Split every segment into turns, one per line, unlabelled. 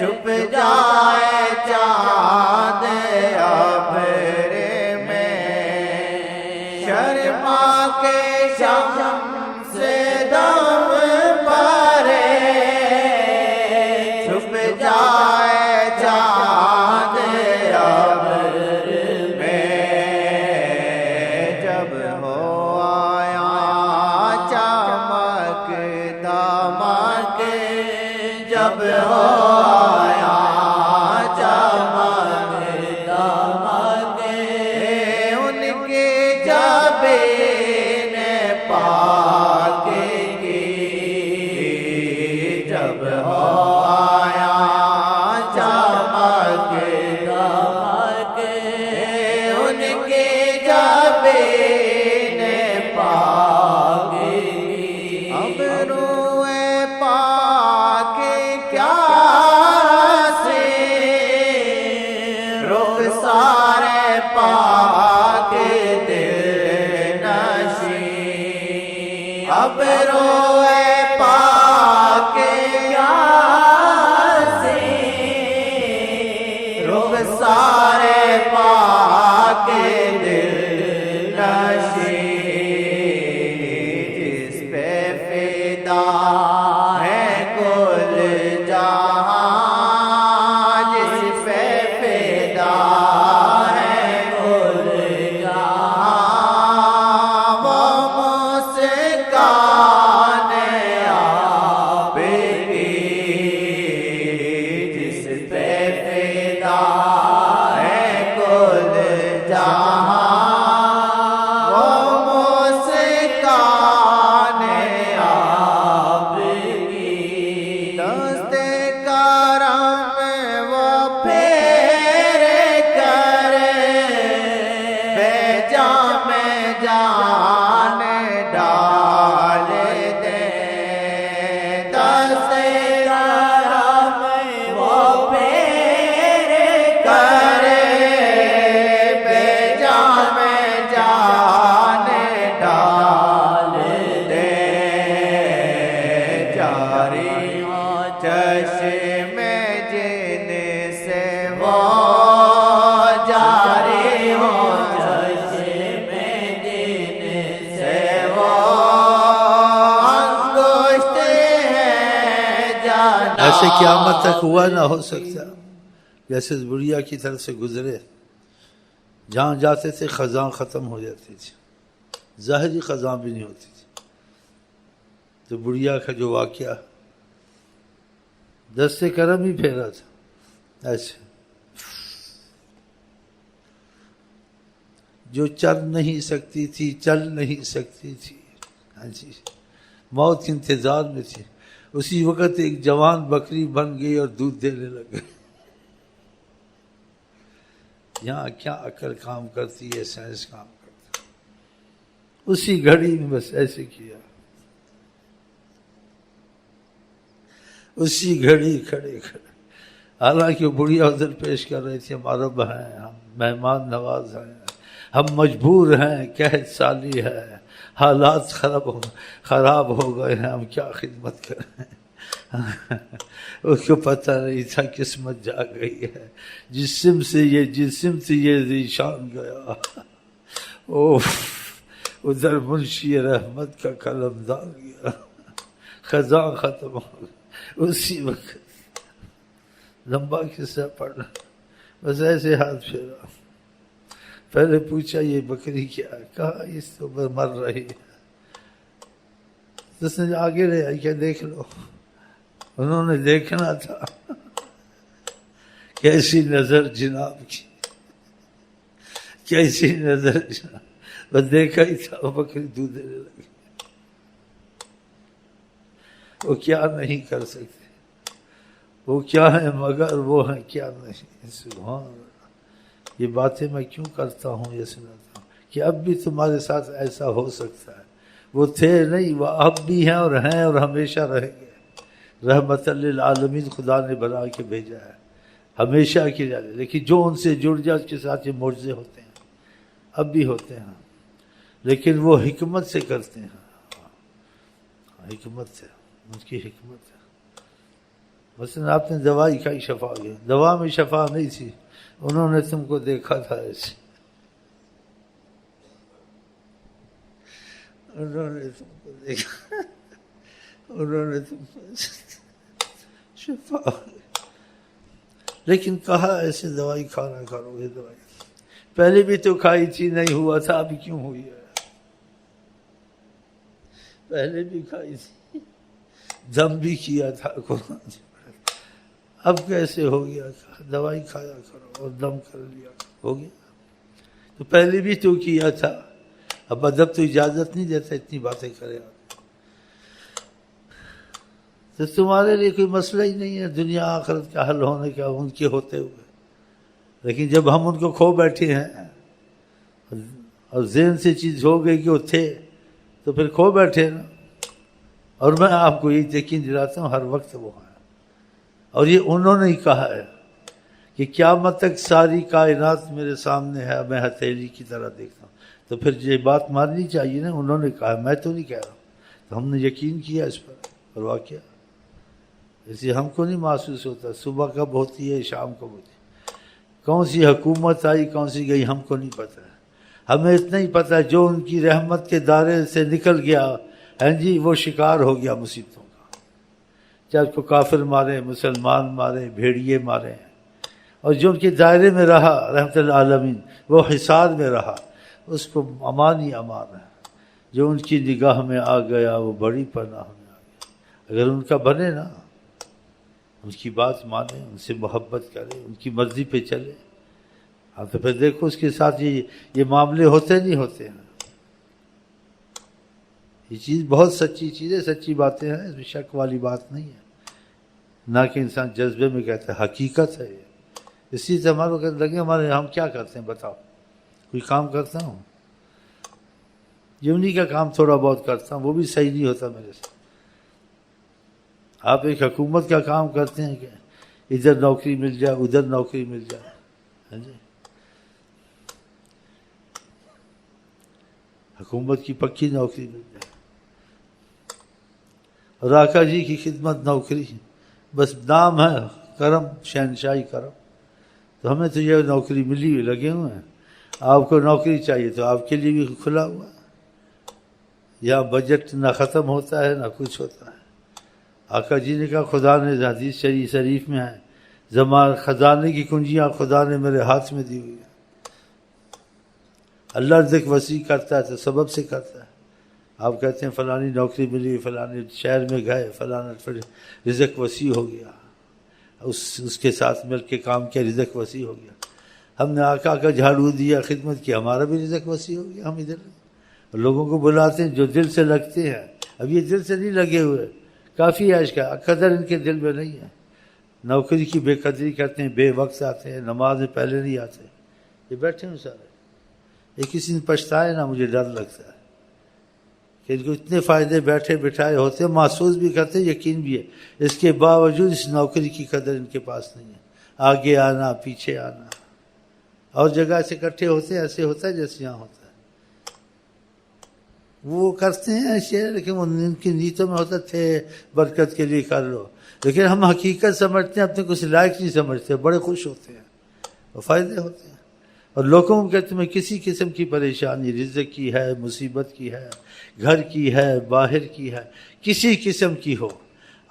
چھپ جائے چاند ابر میں، شرما کے شم سے دم پرے، چھپ جائے چاند ابر میں، جب ہو آیا چمک دمک، جب ہو جب ہو آیا چمک دمک، ان کی جبین پاک کی، اب روئے پاک کیا سے رخسار پاک دل نشین، اب روئے پاک سارے پاک دل نشین، جس پہ فدا ہے کل جہاں، جس پہ فدا ہے کل جہاں، وہ مسکان آپ کی، جس پہ فدا چشم جن سے وہ جاری ہو، چشم جن سے وہ انگشت ہے جانا۔
ایسے قیامت تک ہوا نہ ہو سکتا جیسے اس بڑھیا کی طرف سے گزرے، جہاں جاتے تھے خزاں ختم ہو جاتی تھی، ظاہری خزاں بھی نہیں ہوتی تھی۔ تو بڑھیا کا جو واقعہ دست کرم ہی پھیرا تھا، ایسے جو چل نہیں سکتی تھی، چل نہیں سکتی تھی، ہاں جی، موت کے انتظار میں تھی، اسی وقت ایک جوان بکری بن گئی اور دودھ دینے لگ گئی۔ یہاں کیا عقل کام کرتی ہے، سائنس کام کرتی ہے، اسی گھڑی میں بس ایسے کیا، اسی گھڑی کھڑے کھڑے۔ حالانکہ وہ بڑھیا ادھر پیش کر رہی تھی، ہم عرب ہیں، ہم مہمان نواز ہیں، ہم مجبور ہیں، قحط سالی ہے، حالات خراب ہو گئے ہیں، ہم کیا خدمت کریں۔ اس کو پتہ نہیں تھا قسمت جا گئی ہے، جسم سے یہ ذیشان گیا۔ اوف، ادھر منشی رحمت کا قلمدار گیا، خزاں ختم ہو گیا۔ اسی وقت لمبا قصہ پڑھنا، بس ایسے ہاتھ پھیرا، پہلے پوچھا یہ بکری کیا ہے، کہا اس تو مر رہی ہے۔ اس نے آگے لے آئی، کیا دیکھ لو، انہوں نے دیکھنا تھا، کیسی نظر جناب کی، کیسی نظر بس دیکھا ہی تھا وہ بکری دودھ دینے لگی. وہ کیا نہیں کر سکتے, وہ کیا ہے مگر وہ ہیں کیا نہیں. سبحان اللہ. یہ باتیں میں کیوں کرتا ہوں, یہ سناتا ہوں کہ اب بھی تمہارے ساتھ ایسا ہو سکتا ہے. وہ تھے نہیں, وہ اب بھی ہیں اور ہمیشہ رہیں گے. رحمت للعالمین خدا نے بنا کے بھیجا ہے ہمیشہ کی جائے. لیکن جو ان سے جڑ جائے اس کے ساتھ یہ معجزے ہوتے ہیں, اب بھی ہوتے ہیں, لیکن وہ حکمت سے کرتے ہیں. حکمت سے, ان کی حکمت ہے. مثلا آپ نے دوائی کھائی, شفا ہو گئی. دوا میں شفا نہیں تھی, انہوں نے تم کو دیکھا تھا ایسے, انہوں نے تم کو دیکھا, انہوں نے تم کو شفا ہو گئی. لیکن کہا ایسے دوائی کھانا کرو, یہ دوائی پہلے بھی تو کھائی تھی, نہیں ہوا تھا, ابھی کیوں ہوئی ہے؟ پہلے بھی کھائی تھی, دم بھی کیا تھا قرآن, اب کیسے ہو گیا؟ دوائی کھایا کرو اور دم کر لیا, ہو گیا. تو پہلے بھی تو کیا تھا, اب ادب تو اجازت نہیں دیتا اتنی باتیں کرے آپ. تو تمہارے لیے کوئی مسئلہ ہی نہیں ہے دنیا آخرت کا حل ہونے کا, ان کے ہوتے ہوئے. لیکن جب ہم ان کو کھو بیٹھے ہیں اور ذہن سے چیز ہو گئی کہ وہ تھے, تو پھر کھو بیٹھے نا. اور میں آپ کو یہ یقین دلاتا ہوں ہر وقت وہ ہیں. اور یہ انہوں نے ہی کہا ہے کہ قیامت تک ساری کائنات میرے سامنے ہے, میں ہتھیلی کی طرح دیکھتا ہوں. تو پھر یہ بات ماننی چاہیے نا, انہوں نے کہا, میں تو نہیں کہہ رہا ہوں. تو ہم نے یقین کیا اس پر, اور واقعہ اس لیے ہم کو نہیں محسوس ہوتا صبح کب ہوتی ہے, شام کب ہوتی ہے, کون سی حکومت آئی, کون سی گئی, ہم کو نہیں پتہ ہے. ہمیں اتنا ہی پتہ ہے جو ان کی رحمت کے دائرے سے نکل گیا ہے جی, وہ شکار ہو گیا مصیبتوں کا. چاہے اس کو کافر مارے, مسلمان مارے, بھیڑیے مارے, اور جو ان کے دائرے میں رہا رحمت العالمین, وہ حصار میں رہا, اس کو امان ہی امان ہے. جو ان کی نگاہ میں آ گیا وہ بڑی پناہ میں آ گیا. اگر ان کا بنے نا, ان کی بات مانے, ان سے محبت کرے, ان کی مرضی پہ چلے, ہاں تو پھر دیکھو اس کے ساتھ یہ معاملے ہوتے نہیں ہوتے ہیں. یہ چیز بہت سچی چیز ہے, سچی باتیں ہیں, اس میں شک والی بات نہیں ہے. نہ کہ انسان جذبے میں کہتا ہے, حقیقت ہے یہ. اسی سے ہمارے کو لگے ہمارے, ہم کیا کرتے ہیں بتاؤ؟ کوئی کام کرتا ہوں, یونی کا کام تھوڑا بہت کرتا ہوں, وہ بھی صحیح نہیں ہوتا میرے سے. آپ ایک حکومت کا کام کرتے ہیں کہ ادھر نوکری مل جائے, ادھر نوکری مل جائے, ہاں جی, حکومت کی پکی نوکری مل جائے, اور آقا جی کی خدمت نوکری, بس نام ہے کرم, شہنشاہی کرم. تو ہمیں تو یہ نوکری ملی ہوئی, لگے ہوئے ہیں. آپ کو نوکری چاہیے تو آپ کے لیے بھی کھلا ہوا ہے. یہاں بجٹ نہ ختم ہوتا ہے نہ کچھ ہوتا ہے. آقا جی نے کہا, خدا نے حدیث شریف میں ہے, زمان خزانے کی کنجیاں خدا نے میرے ہاتھ میں دی ہوئی ہیں. اللہ رزق وسیع کرتا ہے تو سبب سے کرتا ہے. آپ کہتے ہیں فلانی نوکری ملی, فلانی شہر میں گئے, فلانا رزق وسیع ہو گیا, اس کے ساتھ مل کے کام کیا, رزق وسیع ہو گیا. ہم نے آقا کا جھاڑو دیا, خدمت کی, ہمارا بھی رزق وسیع ہو گیا. ہم ادھر لوگوں کو بلاتے ہیں جو دل سے لگتے ہیں. اب یہ دل سے نہیں لگے ہوئے, کافی عیش کا قدر ان کے دل میں نہیں ہے. نوکری کی بے قدری کرتے ہیں, بے وقت آتے ہیں, نماز میں پہلے نہیں آتے, یہ بیٹھے ہیں سارے. یہ کسی نے پچھتائے نا, مجھے ڈر لگتا ہے کہ ان کو اتنے فائدے بیٹھے بٹھائے ہوتے ہیں, محسوس بھی کرتے ہیں, یقین بھی ہے. اس کے باوجود اس نوکری کی قدر ان کے پاس نہیں ہے. آگے آنا, پیچھے آنا, اور جگہ سے اکٹھے ہوتے ہیں, ایسے ہوتا ہے جیسے یہاں ہوتا ہے. وہ کرتے ہیں ایسے, لیکن ان کی نیتوں میں ہوتا تھے برکت کے لیے کر لو. لیکن ہم حقیقت سمجھتے ہیں, اپنے کچھ لائق نہیں سمجھتے, بڑے خوش ہوتے ہیں, وہ فائدے ہوتے ہیں. اور لوگوں کو کہتے ہیں کسی قسم کی پریشانی, رزق کی ہے, مصیبت کی ہے, گھر کی ہے, باہر کی ہے, کسی قسم کی ہو,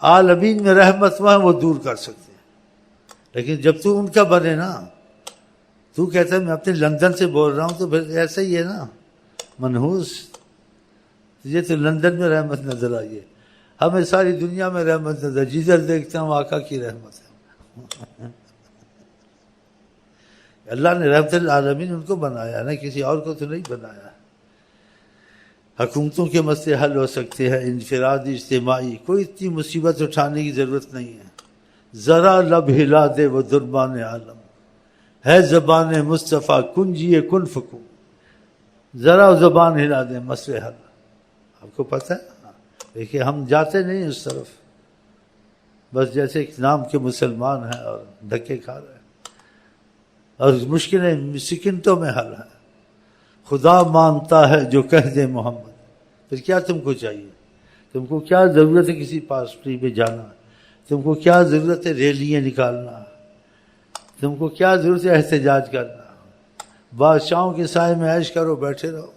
عالمین میں رحمت وہاں وہ دور کر سکتے ہیں. لیکن جب تو ان کا بنے نا, تو کہتا ہے میں اپنے لندن سے بول رہا ہوں, تو پھر ایسا ہی ہے نا منحوس. یہ تو لندن میں رحمت نظر آئی ہے, ہمیں ساری دنیا میں رحمت نظر, جدھر دیکھتا ہوں آقا کی رحمت ہے. اللہ نے رحمت للعالمین ان کو بنایا نا، کسی اور کو تو نہیں بنایا۔ حکومتوں کے مسئلے حل ہو سکتے ہیں، انفرادی اجتماعی، کوئی اتنی مصیبت اٹھانے کی ضرورت نہیں ہے۔ ذرا لب ہلا دے وہ دربان عالم، ہے زبان مصطفیٰ کنجیے کن فکو، ذرا زبان ہلا دیں مسئلے حل۔ آپ کو پتہ ہے، دیکھیے ہم جاتے نہیں اس طرف، بس جیسے ایک نام کے مسلمان ہیں اور دھکے کھا رہے ہیں، اور مشکلیں سکنٹوں میں حل ہیں۔ خدا مانتا ہے جو کہہ دے محمد، پھر کیا تم کو چاہیے؟ تم کو کیا ضرورت ہے کسی پاسٹری پہ جانا؟ تم کو کیا ضرورت ہے ریلیاں نکالنا؟ تم کو کیا ضرورت ہے احتجاج کرنا؟ بادشاہوں کے سائے میں عیش کرو، بیٹھے رہو۔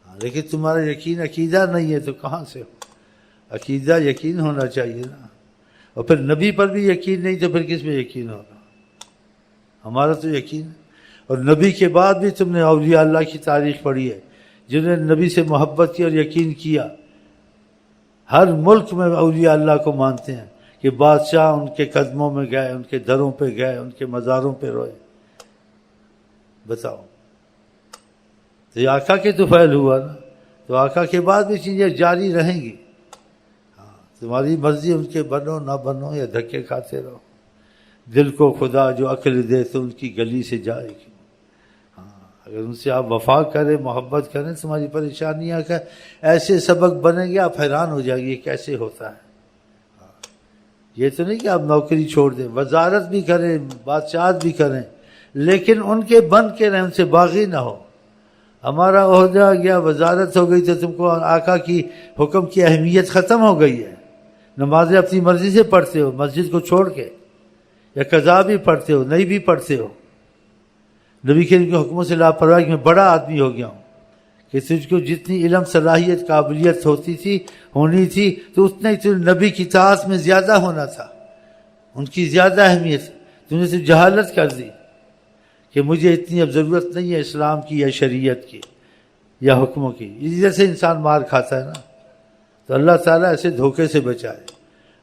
لیکن تمہارا یقین عقیدہ نہیں ہے تو کہاں سے ہو؟ عقیدہ یقین ہونا چاہیے نا، اور پھر نبی پر بھی یقین نہیں تو پھر کس میں یقین ہوگا؟ ہمارا تو یقین ہے۔ اور نبی کے بعد بھی تم نے اولیاء اللہ کی تاریخ پڑھی ہے جنہوں نے نبی سے محبت کی اور یقین کیا۔ ہر ملک میں اولیاء اللہ کو مانتے ہیں کہ بادشاہ ان کے قدموں میں گئے، ان کے دروں پہ گئے، ان کے مزاروں پہ روئے۔ بتاؤ، تو یہ آقا کے تو فعل ہوا نا، تو آقا کے بعد بھی چیزیں جاری رہیں گی۔ تمہاری مرضی ان کے بنو نہ بنو یا دھکے کھاتے رہو۔ دل کو خدا جو عقل دے تو ان کی گلی سے جائے گی۔ اگر ان سے آپ وفا کریں، محبت کریں، تمہاری پریشانیاں کا ایسے سبق بنیں گے آپ حیران ہو جائیں گے کیسے ہوتا ہے۔ یہ تو نہیں کہ آپ نوکری چھوڑ دیں، وزارت بھی کریں، بادشاہت بھی کریں، لیکن ان کے بن کے رہیں، ان سے باغی نہ ہو۔ ہمارا عہدہ گیا، وزارت ہو گئی تو تم کو آقا کی حکم کی اہمیت ختم ہو گئی ہے۔ نمازیں اپنی مرضی سے پڑھتے ہو مسجد کو چھوڑ کے، یا قضا بھی پڑھتے ہو، نہیں بھی پڑھتے ہو۔ نبی کریم کے حکموں سے لاپرواہی میں بڑا آدمی ہو گیا ہوں کہ تجھ کو جتنی علم صلاحیت قابلیت ہونی تھی تو اتنا ہی تجھے نبی کی اطاعت میں زیادہ ہونا تھا، ان کی زیادہ اہمیت۔ تم نے تو جہالت کر دی کہ مجھے اتنی اب ضرورت نہیں ہے اسلام کی یا شریعت کی یا حکموں کی۔ اسی طرح سے انسان مار کھاتا ہے نا، تو اللہ تعالیٰ ایسے دھوکے سے بچائے۔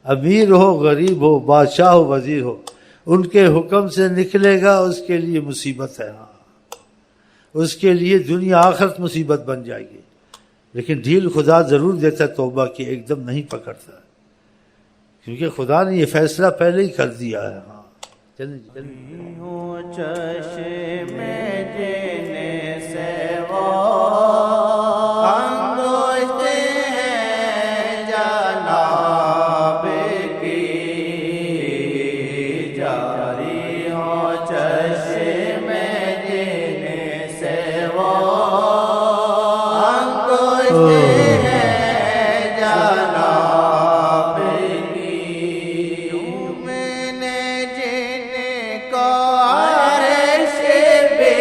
امیر ہو، غریب ہو، بادشاہ ہو، وزیر ہو، ان کے حکم سے نکلے گا اس کے لیے مصیبت ہے، ہاں اس کے لیے دنیا آخرت مصیبت بن جائے گی۔ لیکن ڈھیل خدا ضرور دیتا توبہ کی، ایک دم نہیں پکڑتا، کیونکہ خدا نے یہ فیصلہ پہلے ہی کر دیا ہے۔ ہاں چلیں
چشم جن سے وہ انگشتے ہیں جناب کی، جاری ہو چشم جن سے وہ انگشتے ہیں جناب کی، میں نے جن کو عرش بے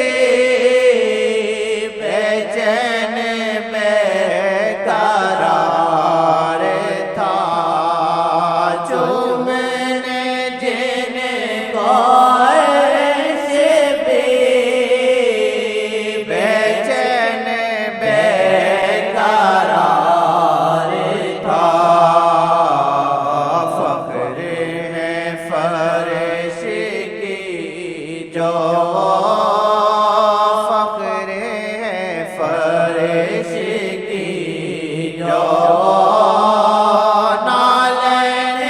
چین بے قرار تھا، جو میں نے جن کو عرش بے چین بے قرار تھا، فخر ہے فرش کی جو فخر ہے فرش کی جو نالین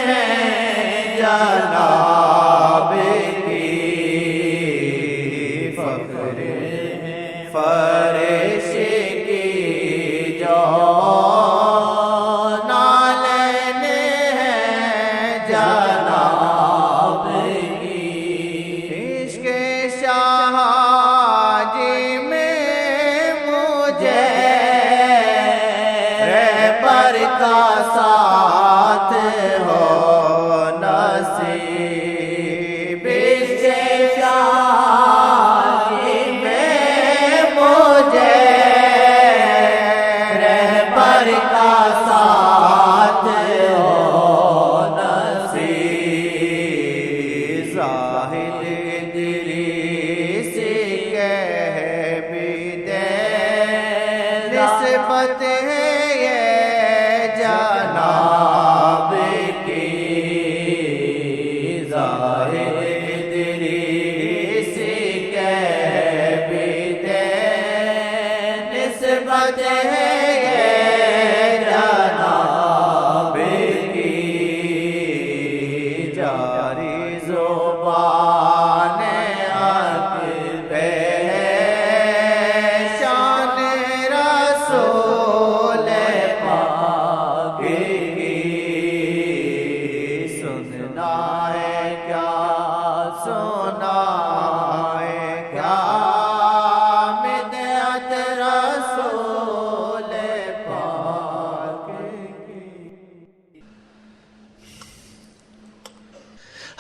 ہے جناب کی، فخر ہے فرش کی جو نالین ہے جناب کی، عشق شاہ جی میں مجھے رہبر کا ساتھ ہو نصیب، عشق شاہ جی میں مجھے رہبر کا ساتھ ہو نصیب، زاہد دلی سے کہہ بھی دے نسبت ہے یہ جناب کی، زاہد دلی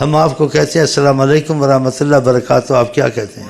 ہم آپ کو کہتے ہیں السلام علیکم ورحمۃ اللہ وبرکاتہ، آپ کیا کہتے ہیں؟